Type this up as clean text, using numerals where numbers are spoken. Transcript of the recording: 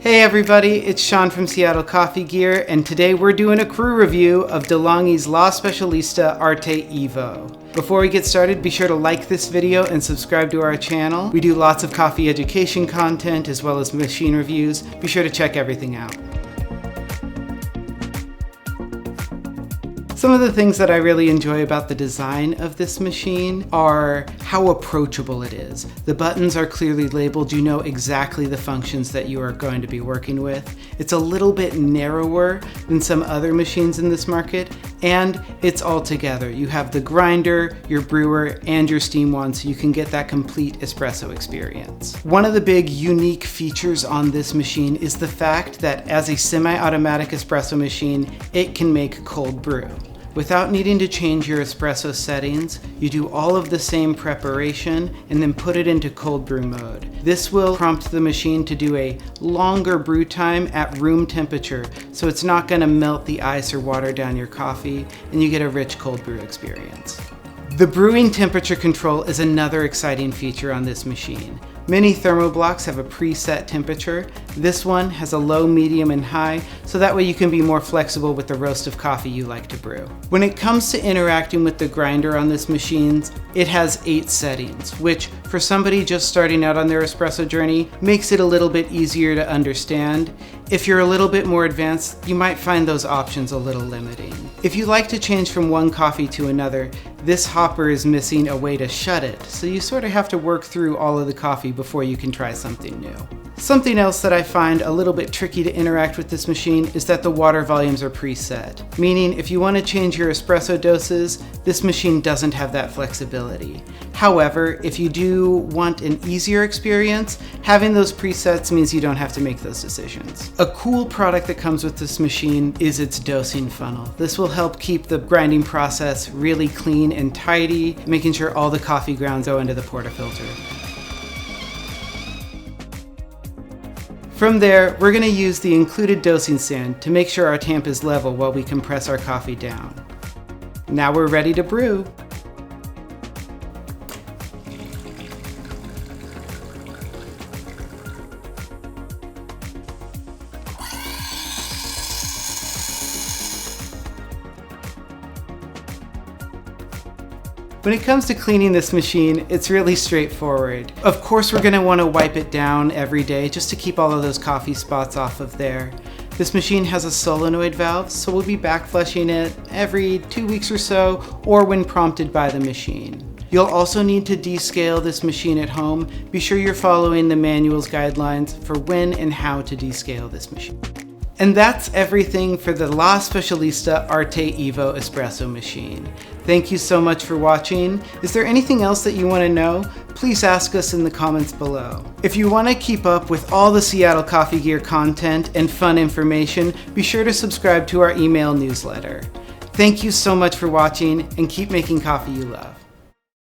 Hey everybody, it's Sean from Seattle Coffee Gear, and today we're doing a crew review of DeLonghi La Specialista Arte Evo. Before we get started, be sure to like this video and subscribe to our channel. We do lots of coffee education content as well as machine reviews. Be sure to check everything out. Some of the things that I really enjoy about the design of this machine are how approachable it is. The buttons are clearly labeled. You know exactly the functions that you are going to be working with. It's a little bit narrower than some other machines in this market, and it's all together. You have the grinder, your brewer, and your steam wand, so you can get that complete espresso experience. One of the big unique features on this machine is the fact that as a semi-automatic espresso machine, it can make cold brew. Without needing to change your espresso settings, you do all of the same preparation and then put it into cold brew mode. This will prompt the machine to do a longer brew time at room temperature, so it's not going to melt the ice or water down your coffee, and you get a rich cold brew experience. The brewing temperature control is another exciting feature on this machine. Many thermoblocks have a preset temperature. This one has a low, medium, and high, so that way you can be more flexible with the roast of coffee you like to brew. When it comes to interacting with the grinder on this machine, it has 8 settings, which for somebody just starting out on their espresso journey makes it a little bit easier to understand. If you're a little bit more advanced, you might find those options a little limiting. If you like to change from one coffee to another, this hopper is missing a way to shut it, so you sort of have to work through all of the coffee before you can try something new. Something else that I find a little bit tricky to interact with this machine is that the water volumes are preset, meaning if you want to change your espresso doses, this machine doesn't have that flexibility. However, if you do want an easier experience, having those presets means you don't have to make those decisions. A cool product that comes with this machine is its dosing funnel. This will help keep the grinding process really clean and tidy, making sure all the coffee grounds go into the portafilter. From there, we're going to use the included dosing stand to make sure our tamp is level while we compress our coffee down. Now we're ready to brew. When it comes to cleaning this machine, it's really straightforward. Of course, we're going to want to wipe it down every day just to keep all of those coffee spots off of there. This machine has a solenoid valve, so we'll be back flushing it every 2 weeks or so, or when prompted by the machine. You'll also need to descale this machine at home. Be sure you're following the manual's guidelines for when and how to descale this machine. And that's everything for the La Specialista Arte Evo Espresso machine. Thank you so much for watching. Is there anything else that you want to know? Please ask us in the comments below. If you want to keep up with all the Seattle Coffee Gear content and fun information, be sure to subscribe to our email newsletter. Thank you so much for watching, and keep making coffee you love.